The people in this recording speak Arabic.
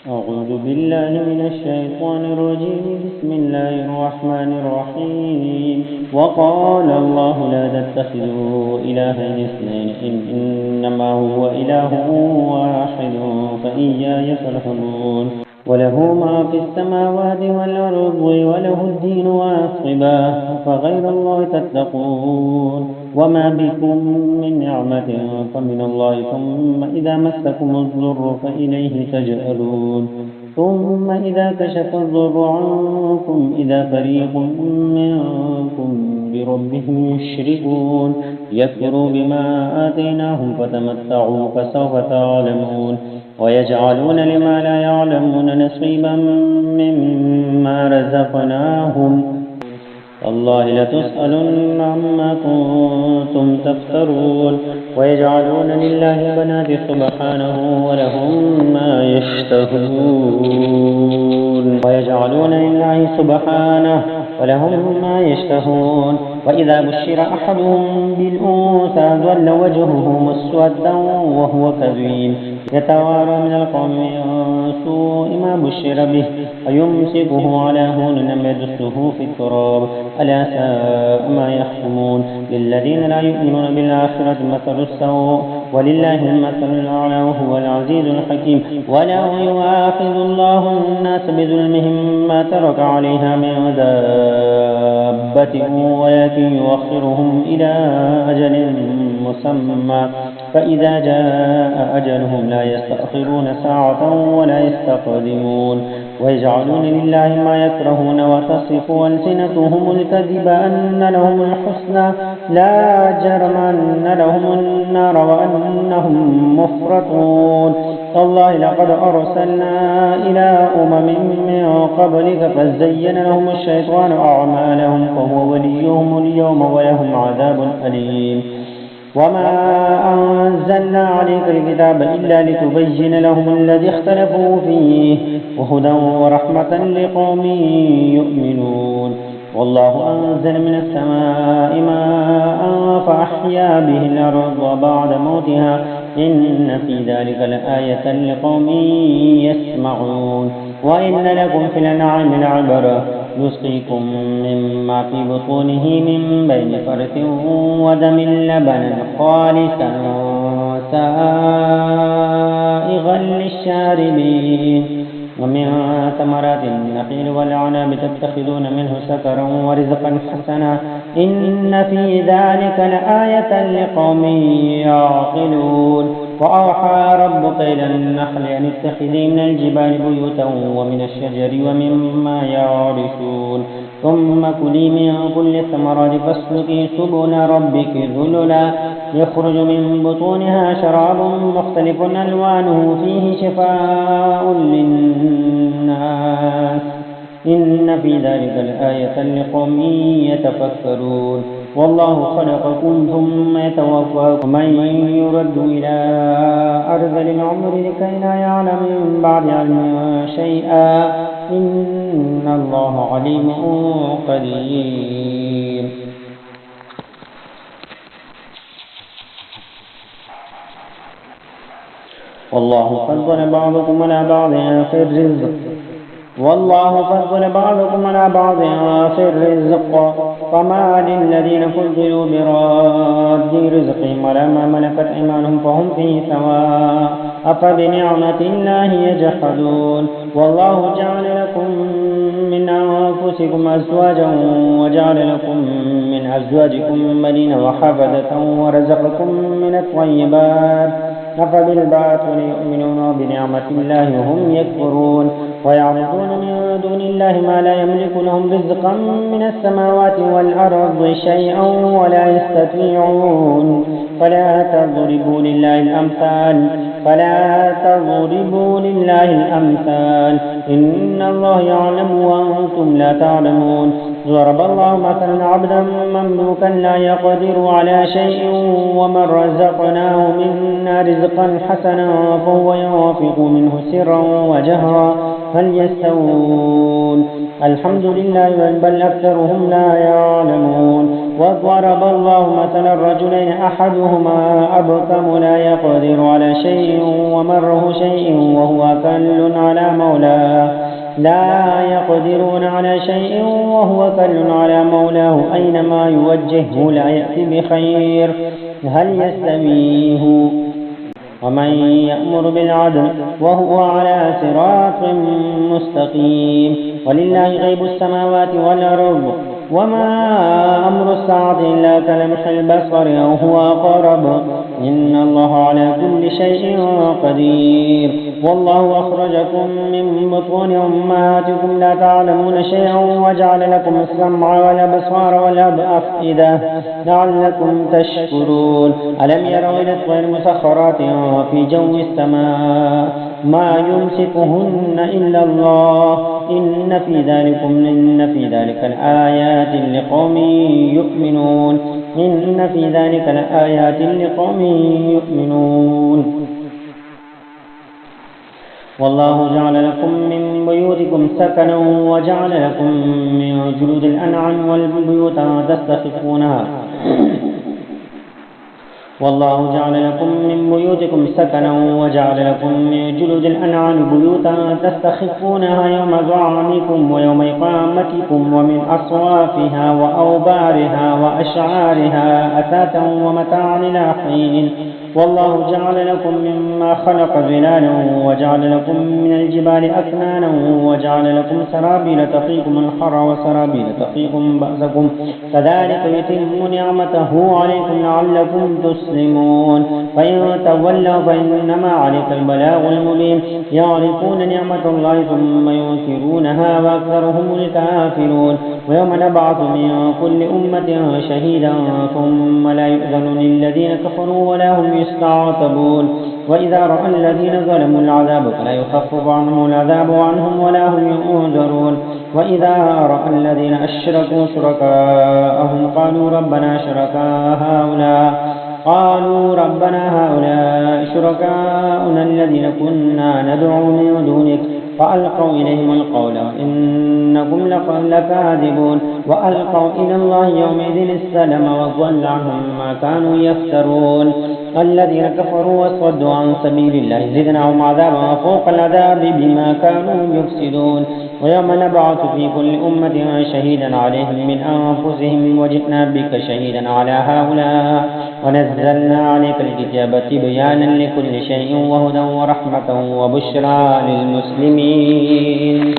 أعوذ بالله من الشيطان الرجيم. بسم الله الرحمن الرحيم. وقال الله لا تتخذوا إلهين اثنين إنما هو إله واحد فإياي فارهبون. وله ما في السماوات والأرض وله الدين واصبا فغير الله تتقون. وما بكم من نعمة فمن الله ثم إذا مسكم الضر فإليه تجأرون. ثم إذا كشف الضر عنكم إذا فريق منكم بربهم يشركون. يكفروا بما آتيناهم فتمتعوا فسوف تعلمون. ويجعلون لما لا يعلمون نصيبا مما رزقناهم. الله لتسألن عما كنتم تفترون. ويجعلون لله بنات سبحانه ولهم ما يشتهون. وإذا بشر أحدهم بالأنثى ظل وجهه مسودا وهو كظيم يتوارى من القوم من سوء ما بشر به أيمسكه على هون أم يدسه في التراب ألا ساء ما يحكمون. للذين لا يؤمنون بالآخرة مثل السوء ولله المثل الأعلى وهو العزيز الحكيم. ولو يؤاخذ الله الناس بظلمهم ما ترك عليها من دابة ولكن يؤخرهم إلى أجل مسمى فإذا جاء أجلهم لا يستأخرون ساعة ولا يستقدمون. ويجعلون لله ما يكرهون وتصف ألسنتهم الكذب أن لهم الحسنى لا جرم أن لهم النار وأنهم مفرطون. تالله لقد أرسلنا إلى أمم من قبلك فزين لهم الشيطان أعمالهم فهو وليهم اليوم ولهم عذاب أليم. وما أنزلنا عليك الكتاب إلا لتبين لهم الذي اختلفوا فيه وهدى ورحمة لقوم يؤمنون. والله أنزل من السماء ماء فأحيا به الأرض بعد موتها إن في ذلك لآية لقوم يسمعون. وإن لكم في الأنعام لعبرة نسقيكم مما في بطونه من بين فرث ودم لبنا خالصا سائغا للشاربين. ومن ثمرات النخيل والأعناب تتخذون منه سكرا ورزقا حسنا إن في ذلك لآية لقوم يعقلون. وأوحى ربك إلى النحل أن اتخذي من الجبال بيوتا ومن الشجر ومما يعرشون ثم كلي من كل الثمرات فاسلكي سبل ربك ذللا يخرج من بطونها شراب مختلف ألوانه فيه شفاء للناس إن في ذلك لآية لقوم يتفكرون. والله خلقكم ثم يتوفاكم ومن يرد إلى أرذل العمر لكي لا يعلم من بعد علم شيئا إن الله عليم قدير. والله فضل بعضكم على بعض في الرزق فما للذين فضلوا براد رزقهم ولا ما ملكت أيمانهم فهم فيه سواء أفبنعمة الله يجحدون. والله جعل لكم من أنفسكم أزواجا وجعل لكم من أزواجكم بنين وحفدة ورزقكم من الطيبات أفبالباطل يؤمنون وبنعمة الله وهم يكفرون. ويعبدون من دون الله ما لا يملك لهم رزقا من السماوات والأرض شيئا ولا يستطيعون. فلا تضربوا لله الأمثال إن الله يعلم وأنتم لا تعلمون. ضرب الله مثلا عبدا مملوكا لا يقدر على شيء ومن رزقناه منا رزقا حسنا فهو ينفق منه سرا وجهرا هل يستوون الحمد لله بل أكثرهم لا يعلمون وضرب الله مثلا الرجلين أحدهما أبكم لا يقدر على شيء ومره شيء وهو كل على مولاه لا يقدرون على شيء وهو كل على مولاه أينما يوجهه لا يأتي بخير هل يستويه ومن يأمر بالعدل وهو على صراط مستقيم ولله غيب السماوات والأرض وما أمر الساعة إلا كلمح البصر أو هو أقرب إن الله على كل شيء قدير والله أخرجكم من بطون أمهاتكم لا تعلمون شيئا وجعل لكم السمع والأبصار والأفئدة لعلكم تشكرون ألم يروا إلى الطير مسخرات في جو السماء ما يمسكهن إلا الله إن في ذلك الآيات لقوم يؤمنون إن في ذلك الآيات لقوم يؤمنون والله جعل لكم من بيوتكم سكنا وجعل لكم من جلود الأنعام والبيوت تستخفونها والله جعل لكم من بيوتكم سكنا وجعل لكم من جلود الأنعام بيوتا تستخفونها يوم ظعنكم ويوم إقامتكم ومن أصوافها وأوبارها وأشعارها أثاثا ومتاعا إلى حين والله جعل لكم مما خلق ظلالا وجعل لكم من الجبال أكنانا وجعل لكم سرابيل تقيكم الحر وسرابيل تقيكم بأسكم كذلك يتم نعمته عليكم لعلكم تسلمون فإن تولوا فإنما عليك البلاغ المبين يعرفون نعمة الله ثم ينكرونها وأكثرهم الكافرون ويوم نبعث من كل أمة شهيدا ثم لا يؤذن للذين كفروا ولا هم يستعتبون وإذا رأى الذين ظلموا العذاب فلا يخفف عنهم العذاب عنهم ولا هم ينذرون وإذا رأى الذين أشركوا شركاءهم قالوا ربنا هؤلاء شركاؤنا الذين كنا ندعو من دونك فألقوا إليهم القول إنكم لكاذبون وألقوا إلى الله يومئذ السلم وضل عنهم ما كانوا يفترون الذين كفروا وصدوا عن سبيل الله زدناهم عذابا فوق العذاب بما كانوا يفسدون ويوم نبعث في كل أمة شهيدا عليهم من أنفسهم وجئنا بك شهيدا على هؤلاء ونزلنا عليك الكتاب تبيانا لكل شيء وهدى ورحمة وبشرى للمسلمين